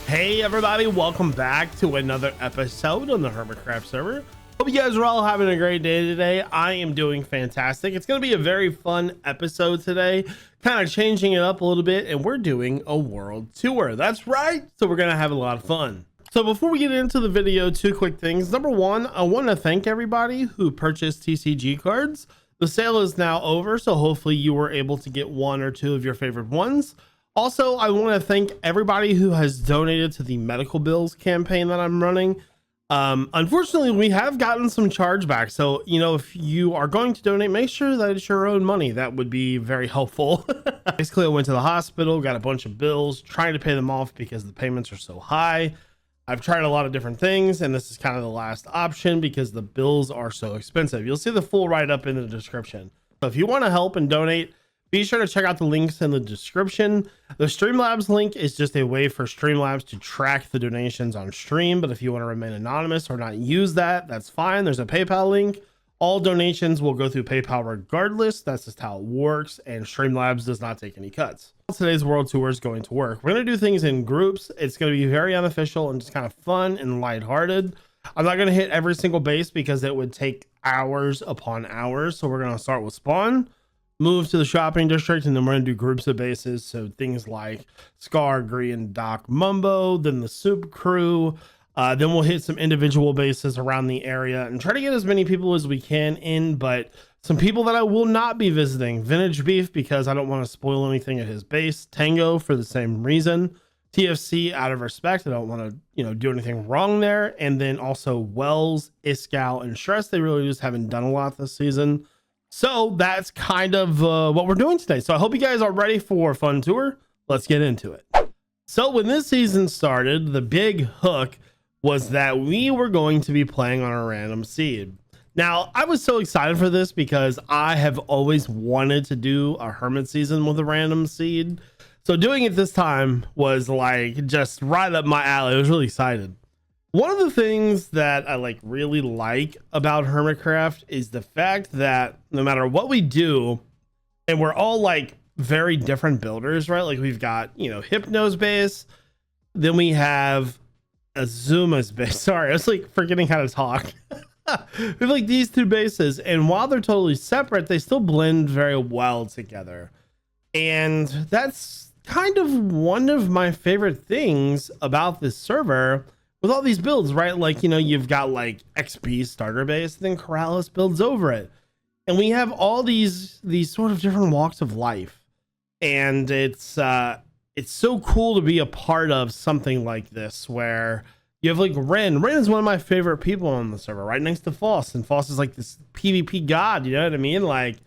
Hey everybody, welcome back to another episode on the Hermitcraft server. Hope you guys are all having a great day today. I am doing fantastic. It's going to be a very fun episode today, kind of changing it up a little bit, and we're doing a world tour. That's right. So we're going to have a lot of fun. So before we get into the video, two quick things. Number one, I want to thank everybody who purchased TCG cards. The sale is now over, so hopefully you were able to get one or two of your favorite ones. Also, I want to thank everybody who has donated to the medical bills campaign that I'm running. Unfortunately, we have gotten some chargebacks. So, you know, if you are going to donate, make sure that it's your own money. That would be very helpful. Cleo went to the hospital, got a bunch of bills, trying to pay them off because the payments are so high. I've tried a lot of different things, and this is kind of the last option because the bills are so expensive. You'll see the full write-up in the description. So if you want to help and donate, be sure to check out the links in the description. The Streamlabs link is just a way for Streamlabs to track the donations on stream. But if you want to remain anonymous or not use that, that's fine. There's a PayPal link. All donations will go through PayPal regardless. That's just how it works. And Streamlabs does not take any cuts. Today's world tour is going to work. We're going to do things in groups. It's going to be very unofficial and just kind of fun and lighthearted. I'm not going to hit every single base because it would take hours upon hours. So we're going to start with spawn, move to the shopping district, and then we're going to do groups of bases. So things like Scar, Green, Doc, Mumbo, then the soup crew. Then we'll hit some individual bases around the area and try to get as many people as we can in, but some people that I will not be visiting: Vintage Beef, because I don't want to spoil anything at his base; Tango, for the same reason; TFC, out of respect, I don't want to, you know, do anything wrong there; and then also Wells, Iskal, and Stress. They really just haven't done a lot this season. So that's kind of what we're doing today. So I hope you guys are ready for a fun tour. Let's get into it. So when this season started, the big hook was that we were going to be playing on a random seed. Now, I was so excited for this because I have always wanted to do a Hermit season with a random seed. So doing it this time was like just right up my alley. I was really excited. One of the things that I really like about Hermitcraft is the fact that no matter what we do, and we're all like very different builders, right? Like we've got, you know, Hypno's base, then we have Azuma's base. Sorry, I was like forgetting how to talk. We have like these two bases, and while they're totally separate, they still blend very well together. And that's kind of one of my favorite things about this server with all these builds, right? Like, you know, you've got like XP starter base, then Corrales builds over it. And we have all these sort of different walks of life. And it's so cool to be a part of something like this where you have like Ren. Ren is one of my favorite people on the server, right next to Foss. And Foss is like this PvP god, you know what I mean? Like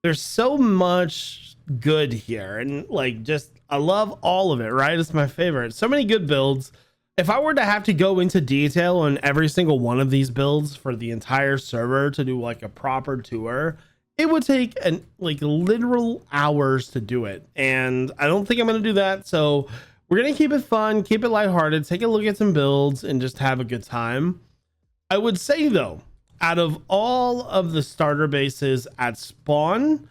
there's so much good here. And like just, I love all of it, right? It's my favorite. So many good builds. If I were to have to go into detail on every single one of these builds for the entire server to do like a proper tour, it would take like literal hours to do it. And I don't think I'm going to do that. So we're going to keep it fun, keep it lighthearted, take a look at some builds and just have a good time. I would say though, out of all of the starter bases at spawn,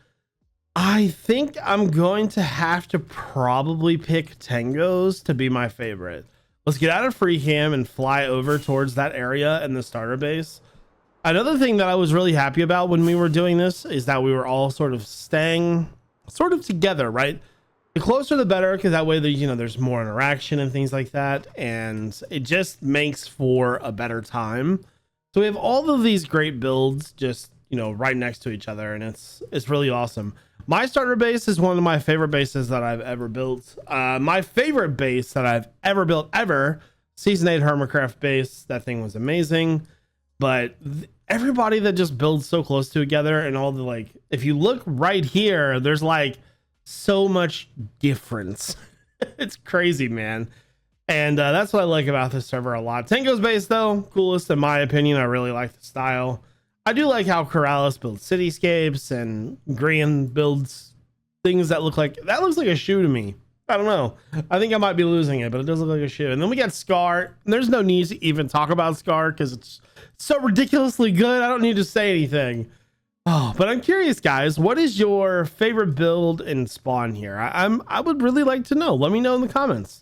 I think I'm going to have to probably pick Tango's to be my favorite. Let's get out of free cam and fly over towards that area in the starter base. Another thing that I was really happy about when we were doing this is that we were all sort of staying sort of together, right? The closer the better, because that way there's more interaction and things like that, and it just makes for a better time. So we have all of these great builds just, you know, right next to each other, and it's really awesome. My starter base is one of my favorite bases that I've ever built. My favorite base that I've ever built ever, Season 8 Hermitcraft base. That thing was amazing. But everybody that just builds so close together, and all the like, if you look right here, there's like so much difference. It's crazy, man. And that's what I like about this server a lot. Tango's base though, coolest in my opinion. I really like the style. I do like how Corrales builds cityscapes and Green builds things that looks like a shoe to me. I don't know. I think I might be losing it, but it does look like a shoe. And then we got Scar. There's no need to even talk about Scar because it's so ridiculously good. I don't need to say anything. Oh, but I'm curious, guys. What is your favorite build in spawn here? I would really like to know. Let me know in the comments.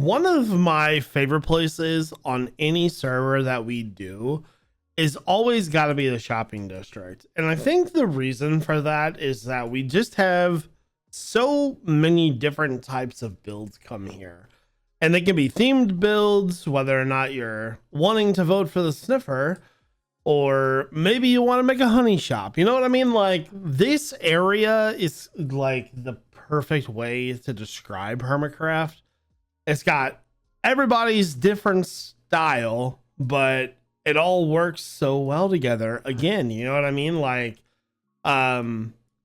One of my favorite places on any server that we do is always got to be the shopping district. And I think the reason for that is that we just have so many different types of builds come here. And they can be themed builds, whether or not you're wanting to vote for the sniffer, or maybe you want to make a honey shop. You know what I mean? Like, this area is like the perfect way to describe Hermitcraft. It's got everybody's different style, but it all works so well together. Again, you know what I mean? Like,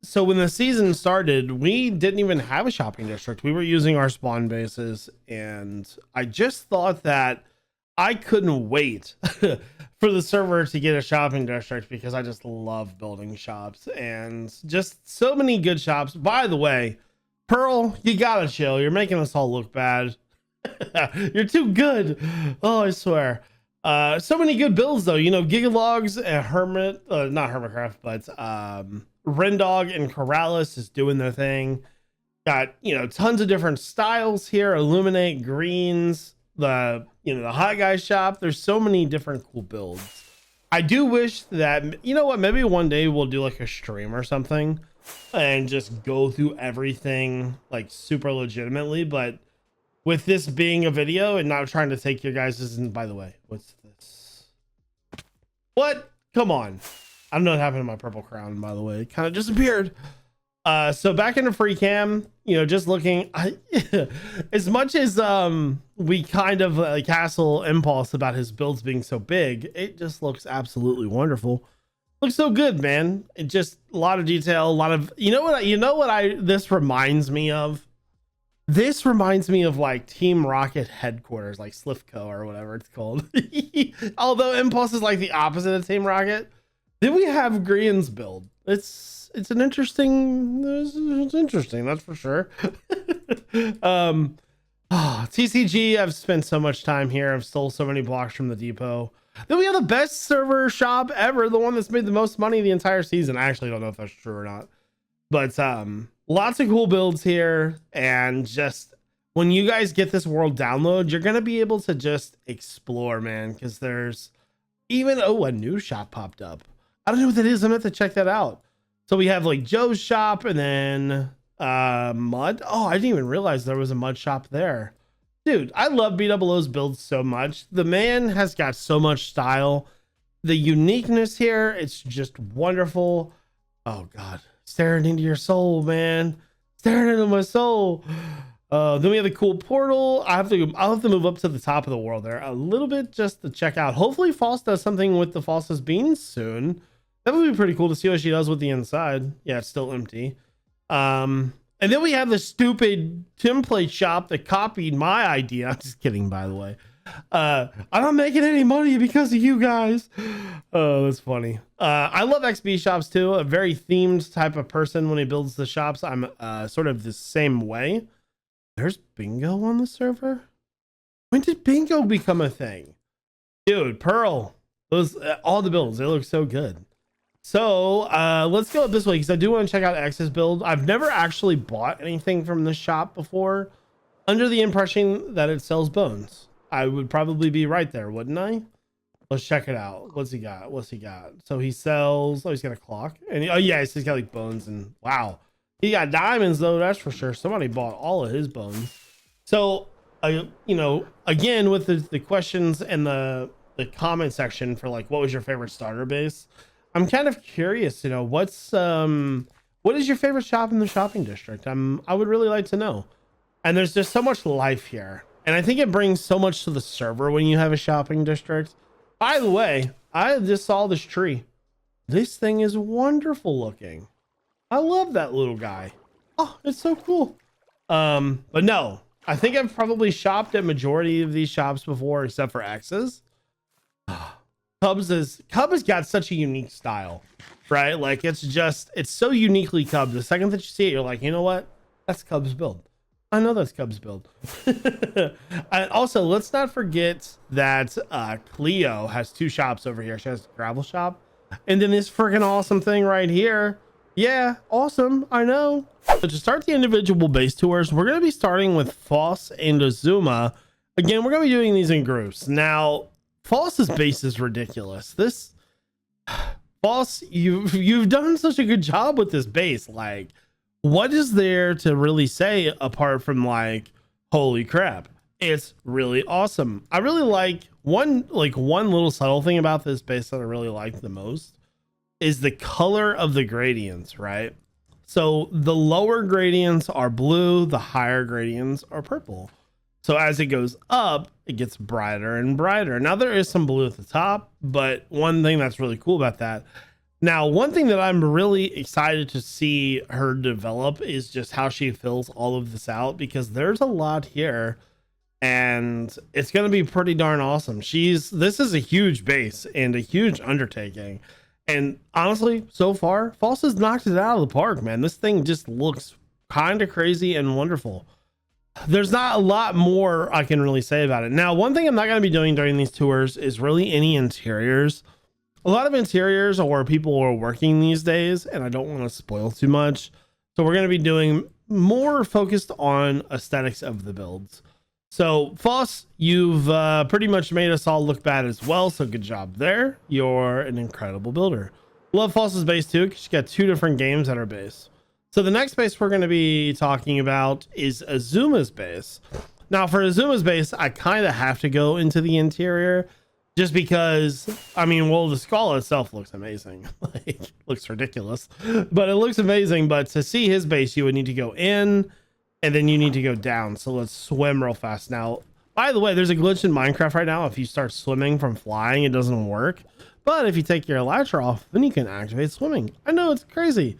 so when the season started, we didn't even have a shopping district. We were using our spawn bases, and I just thought that I couldn't wait for the server to get a shopping district because I just love building shops, and just so many good shops. By the way, Pearl, you gotta chill. You're making us all look bad. You're too good. Oh, I swear. So many good builds though, you know, Gigalogs and not Hermitcraft, but Rendog and Corrales is doing their thing. Got, you know, tons of different styles here. Illuminate, greens, the hot guy shop. There's so many different cool builds. I do wish that, you know what, maybe one day we'll do like a stream or something and just go through everything like super legitimately, but with this being a video and not trying to take your guys's, and by the way, what's this? What? Come on. I don't know what happened to my purple crown, by the way. It kind of disappeared. So back into free cam, you know, just looking, as much as we kind of like hassle Impulse about his builds being so big, it just looks absolutely wonderful. Looks so good, man. It just a lot of detail, a lot of, this reminds me of? This reminds me of like Team Rocket headquarters, like Slifco or whatever it's called. Although Impulse is like the opposite of Team Rocket. Then we have Grian's build. It's interesting, that's for sure. TCG, I've spent so much time here. I've stole so many blocks from the depot. Then we have the best server shop ever, the one that's made the most money the entire season. I actually don't know if that's true or not, but lots of cool builds here. And just when you guys get this world download, you're gonna be able to just explore, man, because there's even a new shop popped up. I don't know what that is. I'm gonna have to check that out. So we have like Joe's shop, and then mud. Oh, I didn't even realize there was a mud shop there. Dude, I love BDoubleO's builds so much. The man has got so much style. The uniqueness here, it's just wonderful. Oh God, staring into your soul, man. Staring into my soul. Then we have the cool portal. I'll have to move up to the top of the world there a little bit just to check out. Hopefully False does something with the False's beans soon. That would be pretty cool to see what she does with the inside. Yeah, it's still empty. And then we have the stupid template shop that copied my idea. I'm just kidding, by the way. I'm not making any money because of you guys. Oh, that's funny. I love XB shops too. A very themed type of person when he builds the shops. I'm sort of the same way. There's bingo on the server. When did bingo become a thing? Dude, Pearl, those all the builds, they look so good. So let's go this way because I do want to check out X's build. I've never actually bought anything from the shop before, under the impression that it sells bones. I would probably be right there, wouldn't I? Let's check it out. What's he got? So he sells, oh, he's got a clock, and oh yeah, he's got like bones, and wow, he got diamonds though, that's for sure. Somebody bought all of his bones. So you know, again with the questions and the comment section for like what was your favorite starter base, I'm kind of curious, you know, what is your favorite shop in the shopping district? I would really like to know. And there's just so much life here, and I think it brings so much to the server when you have a shopping district. By the way, I just saw this tree. This thing is wonderful looking. I love that little guy. Oh, it's so cool. But no, I think I've probably shopped at majority of these shops before, except for X's. Cub has got such a unique style, right? Like it's so uniquely Cub. The second that you see it, you're like, you know what? That's Cub's build. I know that's Cub's build. And also, let's not forget that Cleo has two shops over here. She has a gravel shop, and then this freaking awesome thing right here. Yeah, awesome. I know. So to start the individual base tours, we're going to be starting with Foss and Azuma. Again, we're going to be doing these in groups. Now, Foss's base is ridiculous. This Foss, you've done such a good job with this base. Like, what is there to really say apart from like, holy crap? It's really awesome. I really like one little subtle thing about this base that I really like the most is the color of the gradients, right? So the lower gradients are blue, the higher gradients are purple. So as it goes up, it gets brighter and brighter. Now there is some blue at the top, but one thing that's really cool about that. Now, one thing that I'm really excited to see her develop is just how she fills all of this out, because there's a lot here and it's going to be pretty darn awesome. This is a huge base and a huge undertaking. And honestly, so far, Foss has knocked it out of the park, man. This thing just looks kind of crazy and wonderful. There's not a lot more I can really say about it. Now, one thing I'm not going to be doing during these tours is really any interiors. A lot of interiors are where people are working these days, and I don't want to spoil too much. So we're going to be doing more focused on aesthetics of the builds. So Foss, you've pretty much made us all look bad as well. So good job there. You're an incredible builder. Love Foss's base too, because she's got 2 different games at her base. So the next base we're going to be talking about is Azuma's base. Now for Azuma's base, I kind of have to go into the interior just because, I mean, well, the skull itself looks amazing. Like, looks ridiculous, but it looks amazing. But to see his base, you would need to go in and then you need to go down. So let's swim real fast. Now, by the way, there's a glitch in Minecraft right now. If you start swimming from flying, it doesn't work. But if you take your elytra off, then you can activate swimming. I know, it's crazy.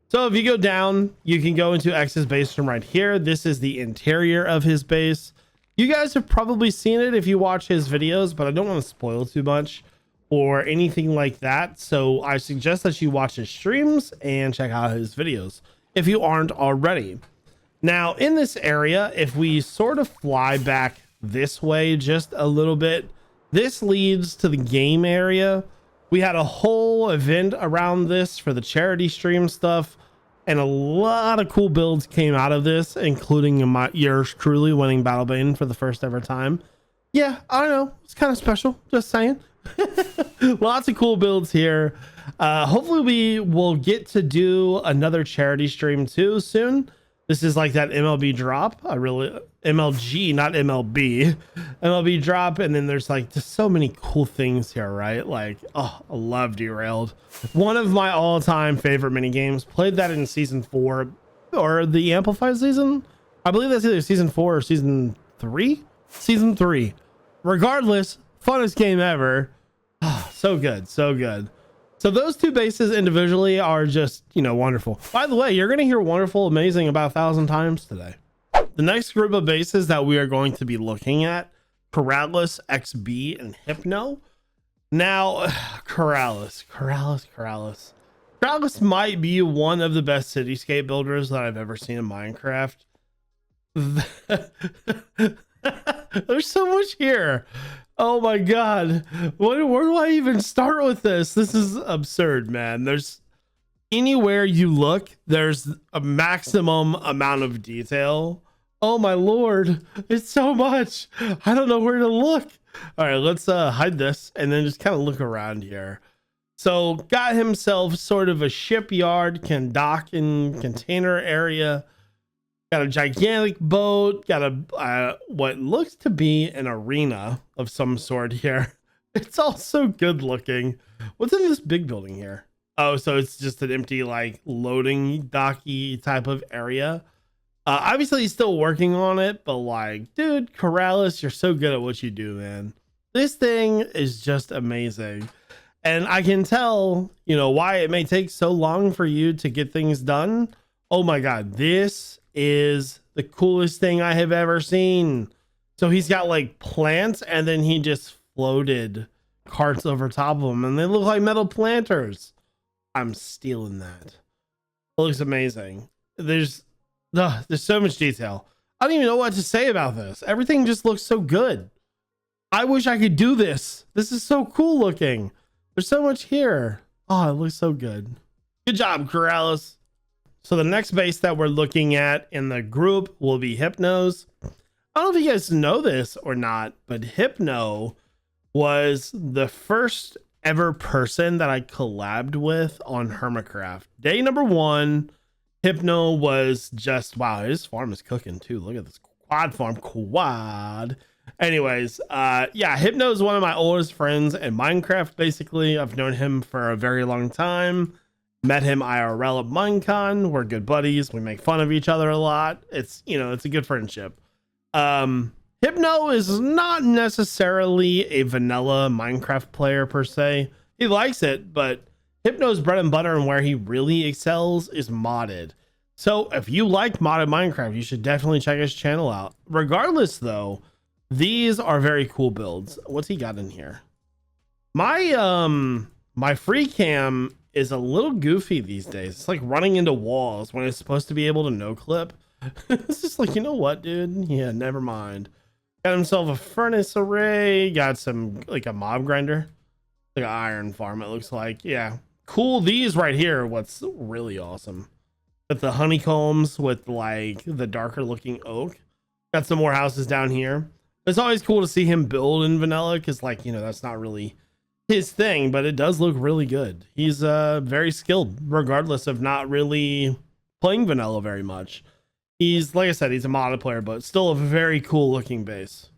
So if you go down, you can go into X's base from right here. This is the interior of his base. You guys have probably seen it if you watch his videos, but I don't want to spoil too much or anything like that. So I suggest that you watch his streams and check out his videos if you aren't already. Now in this area, if we sort of fly back this way just a little bit, this leads to the game area. We had a whole event around this for the charity stream stuff, and a lot of cool builds came out of this, including yours truly winning Battle Bane for the first ever time. Yeah, I know, it's kind of special, just saying. Lots of cool builds here. Hopefully we will get to do another charity stream too soon. This is like that MLB drop. MLG, not MLB. MLB drop, and then there's like just so many cool things here, right? Like, oh, I love Derailed. One of my all-time favorite mini games. Played that in season 4 or the Amplified season. I believe that's either season 4 or season 3. Season 3. Regardless, funnest game ever. Oh, so good, so good. So those 2 bases individually are just, you know, wonderful. By the way, you're going to hear wonderful, amazing about 1,000 times today. The next group of bases that we are going to be looking at, Corrales, XB, and Hypno. Now, Corrales might be one of the best cityscape builders that I've ever seen in Minecraft. There's so much here. Oh my god, where do I even start with this? This is absurd, man. There's anywhere you look, there's a maximum amount of detail. Oh my lord, it's so much. I don't know where to look. All right, let's hide this and then just kind of look around here. So got himself sort of a shipyard, can dock in container area. Got a gigantic boat, got a what looks to be an arena of some sort here. It's all so good looking. What's in this big building here? Oh, so it's just an empty like loading docky type of area. Obviously he's still working on it, but like, dude, Corrales, you're so good at what you do, man. This thing is just amazing. And I can tell, you know, why it may take so long for you to get things done. Oh my god, this is the coolest thing I have ever seen. So he's got like plants, and then he just floated carts over top of them, and they look like metal planters. I'm stealing that. It looks amazing. There's so much detail. I don't even know what to say about this. Everything just looks so good. I wish I could do this. This is so cool looking. There's so much here. Oh, it looks so good. Good job, Corrales. So the next base that we're looking at in the group will be Hypno's. I don't know if you guys know this or not, but Hypno was the first ever person that I collabed with on Hermitcraft. Day number 1, Hypno was just, wow, his farm is cooking too. Look at this quad farm, quad. Anyways, yeah, Hypno is one of my oldest friends in Minecraft. Basically, I've known him for a very long time. Met him IRL at Minecon. We're good buddies. We make fun of each other a lot. It's, you know, it's a good friendship. Hypno is not necessarily a vanilla Minecraft player per se. He likes it, but Hypno's bread and butter and where he really excels is modded. So if you like modded Minecraft, you should definitely check his channel out. Regardless though, these are very cool builds. What's he got in here? My free cam is a little goofy these days. It's like running into walls when it's supposed to be able to no clip. It's just like, you know what, dude? Yeah, never mind. Got himself a furnace array. Got some, like a mob grinder. Like an iron farm, it looks like. Yeah. Cool. These right here, what's really awesome. With the honeycombs with like the darker looking oak. Got some more houses down here. It's always cool to see him build in vanilla because, like, you know, that's not really his thing, but it does look really good. He's very skilled regardless of not really playing vanilla very much. He's, like I said, he's a modded player, but still a very cool looking base.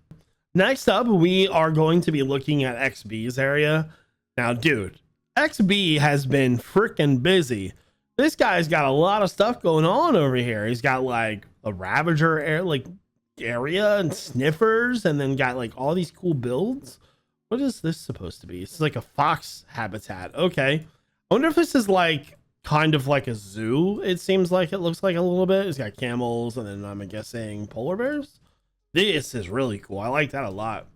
Next up, we are going to be looking at XB's area. Now, dude, XB has been freaking busy. This guy's got a lot of stuff going on over here. He's got like a Ravager area and sniffers, and then got like all these cool builds. What is this supposed to be? It's like a fox habitat. Okay. I wonder if this is like kind of like a zoo. It seems like it looks like a little bit. It's got camels and then I'm guessing polar bears. This is really cool. I like that a lot.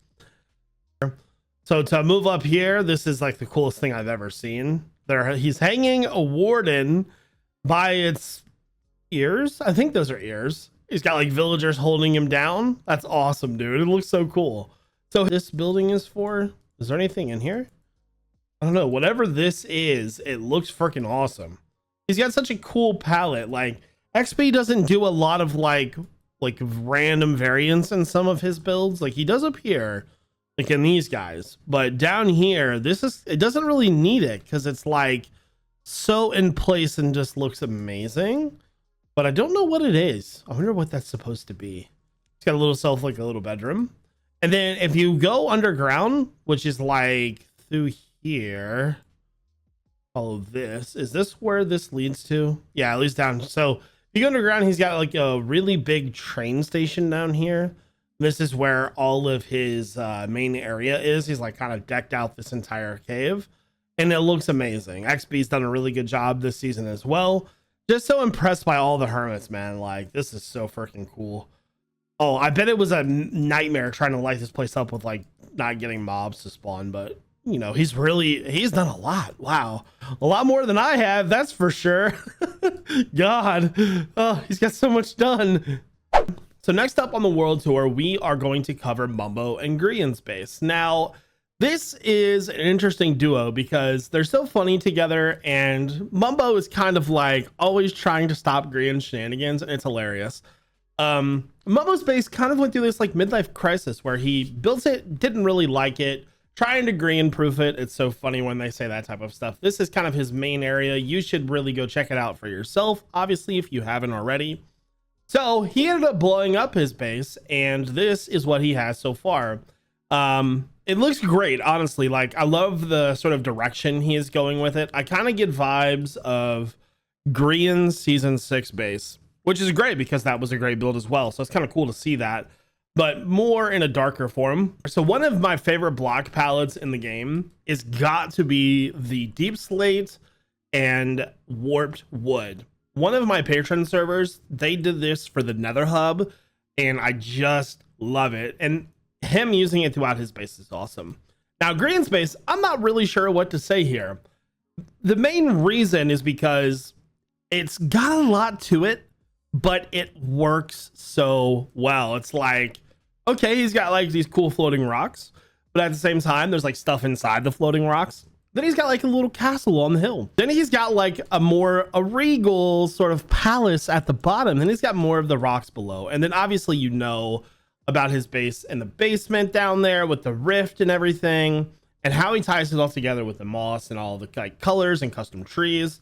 So to move up here, this is like the coolest thing I've ever seen. There, he's hanging a warden by its ears. I think those are ears. He's got like villagers holding him down. That's awesome, dude. It looks so cool. So this building is for, is there anything in here? I don't know. Whatever this is, it looks freaking awesome. He's got such a cool palette. Like XP doesn't do a lot of like random variants in some of his builds. Like he does up here, like in these guys, but down here, it doesn't really need it because it's like so in place and just looks amazing. But I don't know what it is. I wonder what that's supposed to be. It's got a little self, like a little bedroom. And then if you go underground, which is like through here, follow this. Is this where this leads to? Yeah, it leads down. So if you go underground, he's got like a really big train station down here. This is where all of his main area is. He's like kind of decked out this entire cave and it looks amazing. XB's done a really good job this season as well. Just so impressed by all the hermits, man. Like this is so freaking cool. Oh, I bet it was a nightmare trying to light this place up with like not getting mobs to spawn, but you know, he's done a lot. Wow. A lot more than I have. That's for sure. God. Oh, he's got so much done. So next up on the world tour, we are going to cover Mumbo and Grian's base. Now, this is an interesting duo because they're so funny together, and Mumbo is kind of like always trying to stop Grian's shenanigans, and it's hilarious. Mumbo's base kind of went through this like midlife crisis where he built it, didn't really like it, trying to Grian proof it. It's so funny when they say that type of stuff. This is kind of his main area. You should really go check it out for yourself, obviously, if you haven't already. So he ended up blowing up his base, and this is what he has so far. It looks great, honestly. Like, I love the sort of direction he is going with it. I kind of get vibes of Grian's season 6 base, which is great because that was a great build as well. So it's kind of cool to see that, but more in a darker form. So one of my favorite block palettes in the game is got to be the Deep Slate and Warped Wood. One of my patron servers, they did this for the Nether Hub, and I just love it. And him using it throughout his base is awesome. Now, Grian's base, I'm not really sure what to say here. The main reason is because it's got a lot to it, but it works so well. It's like, okay, he's got like these cool floating rocks, but at the same time, there's like stuff inside the floating rocks. Then he's got like a little castle on the hill. Then he's got like a regal sort of palace at the bottom. Then he's got more of the rocks below. And then obviously, you know about his base in the basement down there with the rift and everything, and how he ties it all together with the moss and all the like colors and custom trees.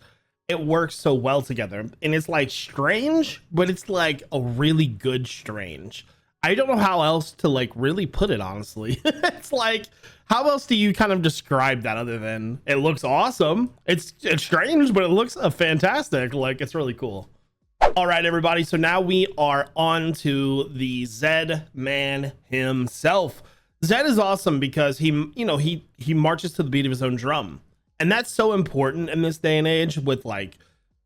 It works so well together, and it's like strange, but it's like a really good strange. I don't know how else to like really put it, honestly. It's like, how else do you kind of describe that other than it looks awesome? It's strange, but it looks fantastic. Like, it's really cool. All right, everybody. So now we are on to the Zedman himself. Zed is awesome because he marches to the beat of his own drum. And that's so important in this day and age with like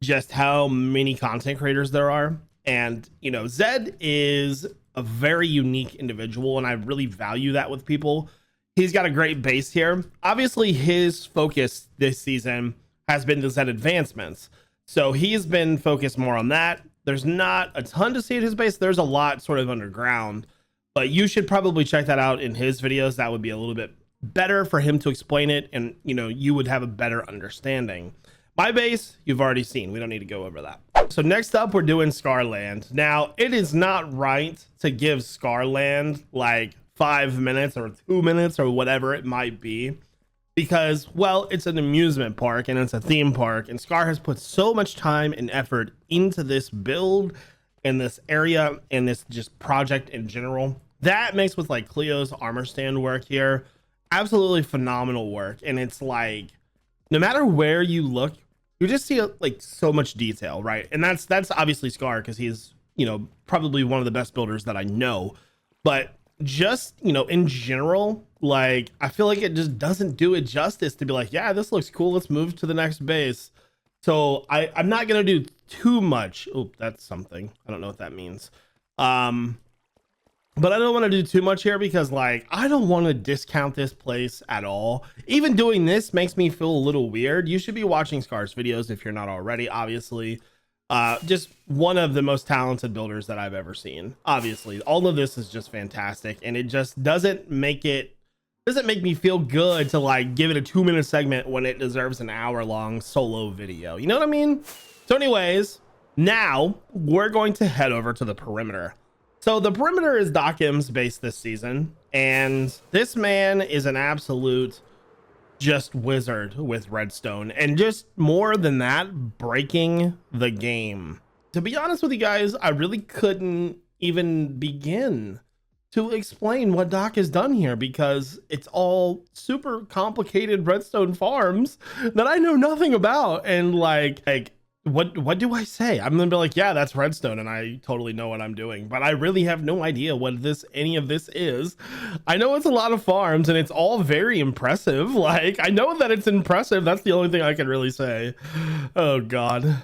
just how many content creators there are. And, you know, Zed is a very unique individual, and I really value that with people. He's got a great base here. Obviously, his focus this season has been the Zed advancements. So he's been focused more on that. There's not a ton to see at his base. There's a lot sort of underground, but you should probably check that out in his videos. That would be a little bit better for him to explain it, and you know, you would have a better understanding. My base you've already seen, we don't need to go over that. So next up, we're doing Scarland. Now, it is not right to give Scarland like 5 minutes or 2 minutes or whatever it might be, because, well, it's an amusement park and it's a theme park, and Scar has put so much time and effort into this build and this area and this just project in general. That mixed with like Cleo's armor stand work here, absolutely phenomenal work. And it's like, no matter where you look, you just see like so much detail, right? And that's obviously Scar, because he's, you know, probably one of the best builders that I know. But just, you know, in general, like, I feel like it just doesn't do it justice to be like, yeah, this looks cool, let's move to the next base. So I'm not gonna do too much. Oh, that's something, I don't know what that means. But I don't want to do too much here, because like, I don't want to discount this place at all. Even doing this makes me feel a little weird. You should be watching Scar's videos if you're not already, obviously. Just one of the most talented builders that I've ever seen. Obviously, all of this is just fantastic, and it just doesn't make me feel good to like give it a 2-minute segment when it deserves an hour-long solo video. You know what I mean? So anyways, now we're going to head over to the perimeter. So the perimeter is Docim's base this season, and this man is an absolute just wizard with redstone, and just more than that, breaking the game. To be honest with you guys, I really couldn't even begin to explain what Doc has done here, because it's all super complicated redstone farms that I know nothing about. And like what do I say? I'm gonna be like, yeah, that's redstone, and I totally know what I'm doing, but I really have no idea what any of this is. I know it's a lot of farms, and it's all very impressive. Like, I know that it's impressive. That's the only thing I can really say. Oh God.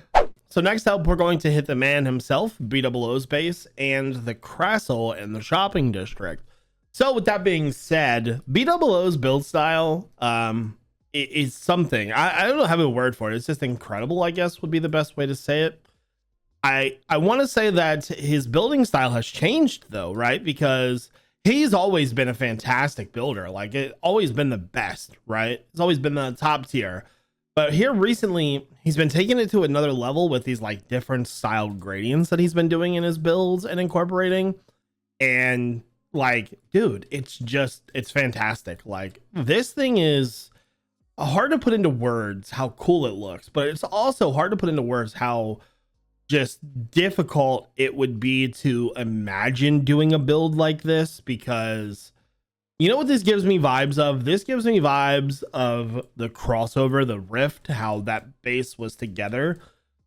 So next up, we're going to hit the man himself, BDoubleO's base, and the castle in the shopping district. So with that being said, BDoubleO's build style, is something. I don't have a word for it. It's just incredible, I guess would be the best way to say it. I want to say that his building style has changed though, right? Because he's always been a fantastic builder. Like, it's always been the best, right? It's always been the top tier. But here recently, he's been taking it to another level with these like different styled gradients that he's been doing in his builds and incorporating. And like, dude, it's fantastic. Like, this thing is hard to put into words how cool it looks, but it's also hard to put into words how just difficult it would be to imagine doing a build like this. Because you know what this gives me vibes of? This gives me vibes of the crossover, the rift, how that base was together,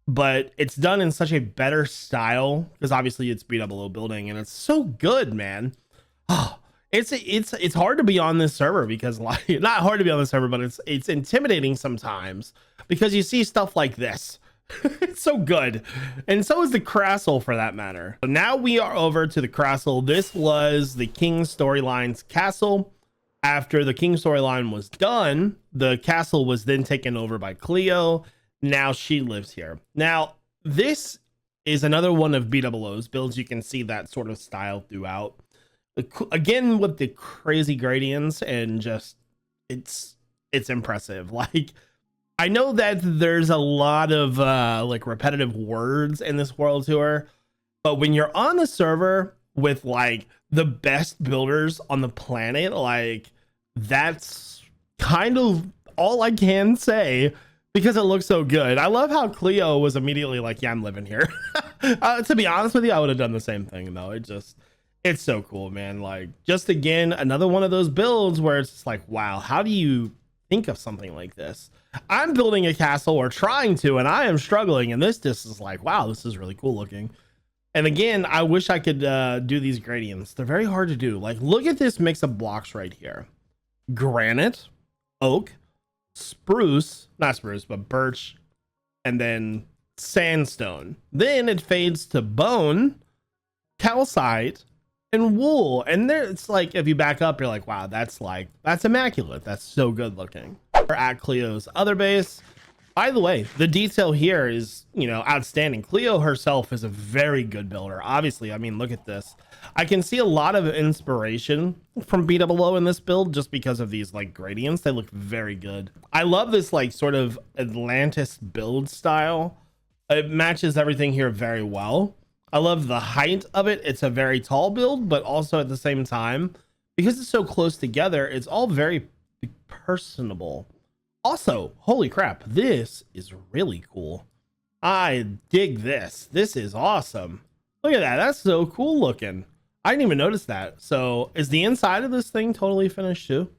but it's done in such a better style, because obviously it's BDoubleO building, and it's so good, man. Oh, it's hard to be on this server, because like, not hard to be on the server, but it's intimidating sometimes, because you see stuff like this. It's so good. And so is the castle, for that matter. So now we are over to the castle. This was the King storyline's castle. After the King storyline was done, the castle was then taken over by Cleo. Now she lives here. Now this is another one of BDoubleO's builds. You can see that sort of style throughout, again with the crazy gradients, and just it's it's impressive. Like, I know that there's a lot of like repetitive words in this world tour, but when you're on the server with like the best builders on the planet, like that's kind of all I can say because it looks so good. I love how Cleo was immediately like, yeah, I'm living here. To be honest with you, I would have done the same thing though. It's so cool, man. Like, just again, another one of those builds where it's just like, wow, how do you think of something like this? I'm building a castle or trying to, and I am struggling. And this just is like, wow, this is really cool looking. And again, I wish I could do these gradients. They're very hard to do. Like, look at this mix of blocks right here. Granite, oak, spruce, not spruce, but birch, and then sandstone. Then it fades to bone, calcite, and wool. And there, it's like, if you back up, you're like, wow, that's immaculate. That's so good looking. We're at Cleo's other base. By the way, the detail here is, you know, outstanding. Cleo herself is a very good builder. Obviously, I mean, look at this. I can see a lot of inspiration from BDoubleO in this build just because of these like gradients. They look very good. I love this like sort of Atlantis build style. It matches everything here very well. I love the height of it. It's a very tall build, but also at the same time, because it's so close together, it's all very personable. Also, holy crap, this is really cool. I dig this. This is awesome. Look at that. That's so cool looking. I didn't even notice that. So is the inside of this thing totally finished too?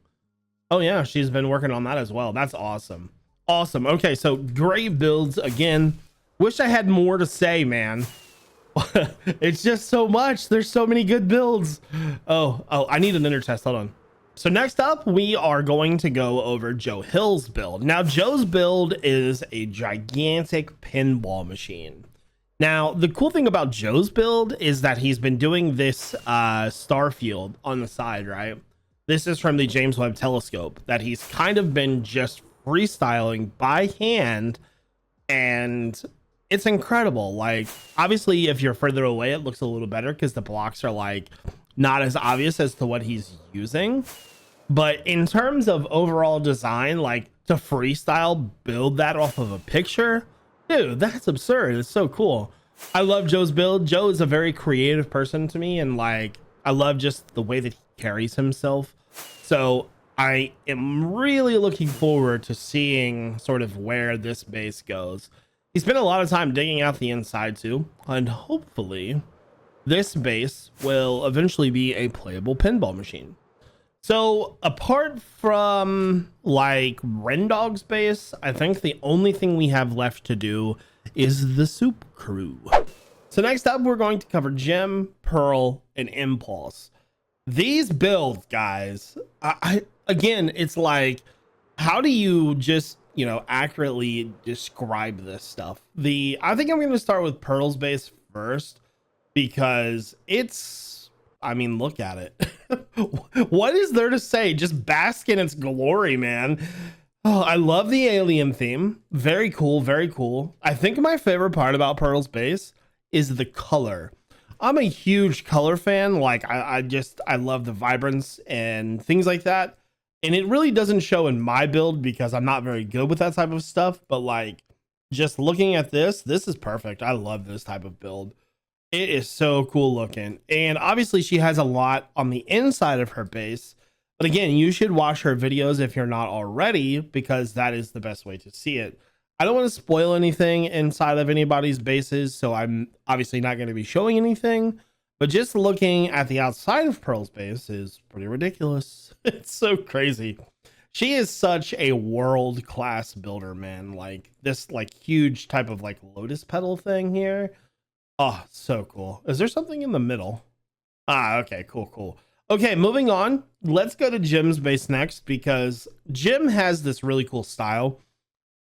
Oh yeah, she's been working on that as well. That's awesome. Awesome. Okay, so great builds again. Wish I had more to say, man. It's just so much. There's so many good builds. Oh, I need an inner test. Hold on. So next up, we are going to go over Joe Hill's build. Now, Joe's build is a gigantic pinball machine. Now, the cool thing about Joe's build is that he's been doing this star field on the side, right? This is from the James Webb Telescope that he's kind of been just freestyling by hand, and it's incredible. Like, obviously, if you're further away, it looks a little better because the blocks are like not as obvious as to what he's using. But in terms of overall design, like to freestyle build that off of a picture, dude, that's absurd. It's so cool. I love Joe's build. Joe is a very creative person to me, and like I love just the way that he carries himself. So I am really looking forward to seeing sort of where this base goes. He spent a lot of time digging out the inside too, and hopefully this base will eventually be a playable pinball machine. So apart from like Rendog's base, I think the only thing we have left to do is the soup crew. So next up, we're going to cover Gem, Pearl, and Impulse. These builds, guys, again, it's like, how do you just, you know, accurately describe this stuff? I think I'm going to start with Pearl's base first because it's, I mean, look at it. What is there to say? Just bask in its glory, man. Oh, I love the alien theme. Very cool, very cool. I think my favorite part about Pearl's base is the color. I'm a huge color fan. Like I love the vibrance and things like that. And it really doesn't show in my build because I'm not very good with that type of stuff. But like just looking at this is perfect. I love this type of build. It is so cool looking. And obviously she has a lot on the inside of her base. But again, you should watch her videos if you're not already, because that is the best way to see it. I don't want to spoil anything inside of anybody's bases, so I'm obviously not going to be showing anything. But just looking at the outside of Pearl's base is pretty ridiculous. It's so crazy. She is such a world-class builder, man. Like this like huge type of like lotus petal thing here. Oh, so cool. Is there something in the middle? Ah, okay, cool. Okay, moving on. Let's go to Jim's base next because Jim has this really cool style.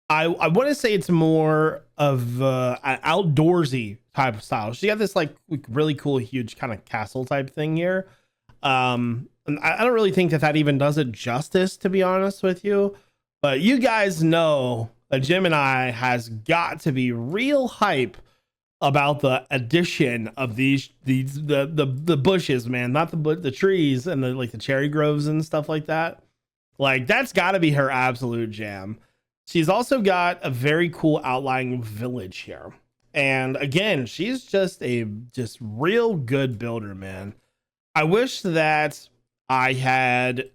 I want to say it's more of an outdoorsy type of style. She got this like really cool, huge kind of castle type thing here. And I don't really think that even does it justice, to be honest with you. But you guys know that Jim and I has got to be real hype about the addition of the bushes, man, not the trees and the like the cherry groves and stuff like that. Like that's got to be her absolute jam. She's also got a very cool outlying village here. And again, she's just real good builder, man. I wish that I had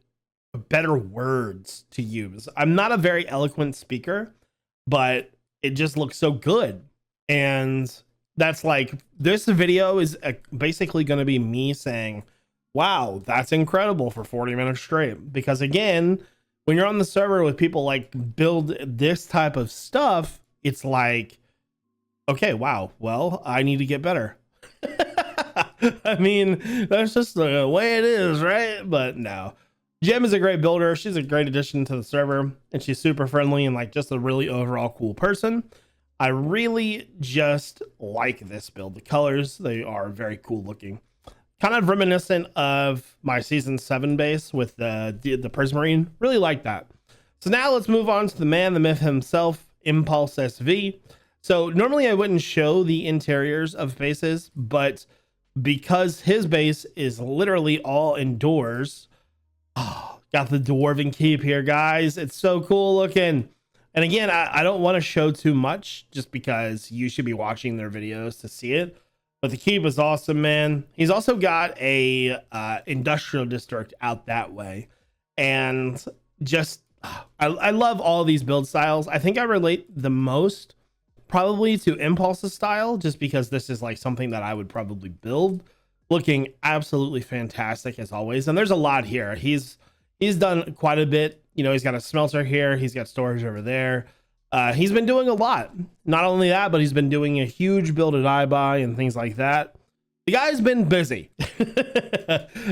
better words to use. I'm not a very eloquent speaker, but it just looks so good. And that's like, this video is basically going to be me saying, wow, that's incredible for 40 minutes straight. Because again, when you're on the server with people like build this type of stuff, it's like, okay, wow, well, I need to get better. I mean, that's just the way it is, right? But no, Gem is a great builder. She's a great addition to the server, and she's super friendly and like just a really overall cool person. I really just like this build. The colors, they are very cool looking. Kind of reminiscent of my season 7 base with the Prismarine. Really like that. So now let's move on to the man, the myth himself, Impulse SV. So normally I wouldn't show the interiors of bases, but because his base is literally all indoors, got the Dwarven Keep here, guys. It's so cool looking. And again, I don't want to show too much just because you should be watching their videos to see it. But the keep is awesome, man. He's also got a industrial district out that way. And just, I love all these build styles. I think I relate the most probably to Impulse's style, just because this is like something that I would probably build. Looking absolutely fantastic as always. And there's a lot here. He's done quite a bit. You know, he's got a smelter here. He's got storage over there. He's been doing a lot. Not only that, but he's been doing a huge build at iBuy and things like that. The guy's been busy.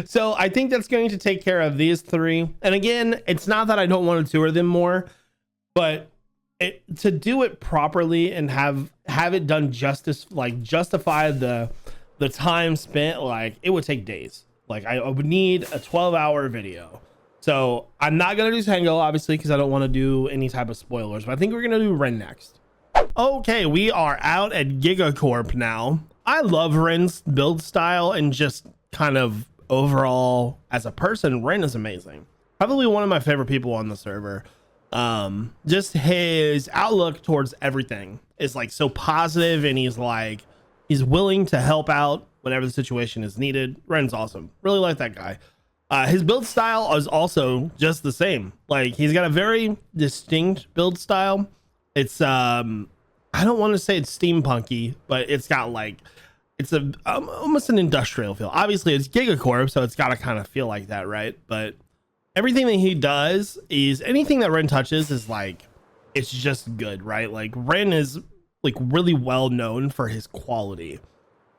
So I think that's going to take care of these three. And again, it's not that I don't want to tour them more, but to do it properly and have it done justice, like justify the time spent, like it would take days. Like I would need a 12-hour video. So I'm not going to do Tango, obviously, because I don't want to do any type of spoilers, but I think we're going to do Ren next. Okay, we are out at Gigacorp now. I love Ren's build style and just kind of overall as a person, Ren is amazing. Probably one of my favorite people on the server. Just his outlook towards everything is like so positive, and he's willing to help out whenever the situation is needed. Ren's awesome. Really like that guy. His build style is also just the same. Like he's got a very distinct build style. It's I don't want to say it's steampunky, but it's got like it's almost an industrial feel. Obviously it's Gigacorp, so it's got to kind of feel like that, right? But everything that he does is anything that Ren touches is like it's just good, right? Like Ren is like really well known for his quality.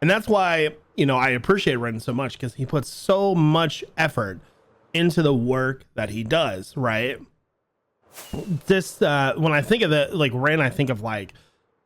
And that's why, you know, I appreciate Ren so much, because he puts so much effort into the work that he does, right? This when I think of the like Ren, I think of like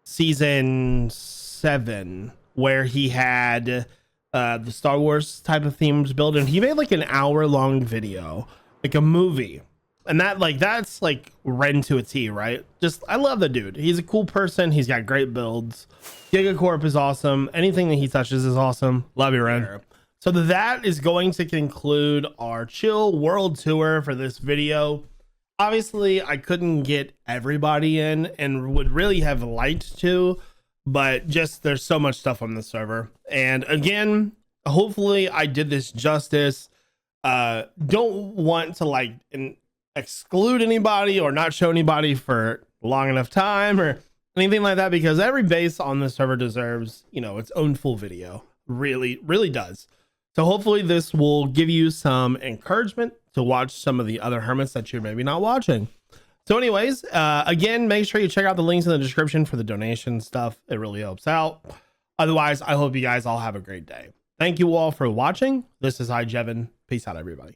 season 7, where he had the Star Wars type of themes built, and he made like an hour-long video, like a movie. And that's like Ren to a T, right? Just I love the dude. He's a cool person. He's got great builds. Gigacorp is awesome. Anything that he touches is awesome. Love you, Ren. So that is going to conclude our chill world tour for this video. Obviously, I couldn't get everybody in and would really have liked to, but just there's so much stuff on the server. And again, hopefully I did this justice. Don't want to like exclude anybody or not show anybody for long enough time or anything like that, because every base on the server deserves, you know, its own full video. Really does. So hopefully this will give you some encouragement to watch some of the other hermits that you're maybe not watching. So anyways, again, make sure you check out the links in the description for the donation stuff. It really helps out. Otherwise, I hope you guys all have a great day. Thank you all for watching. This is iJevin. Peace out, everybody.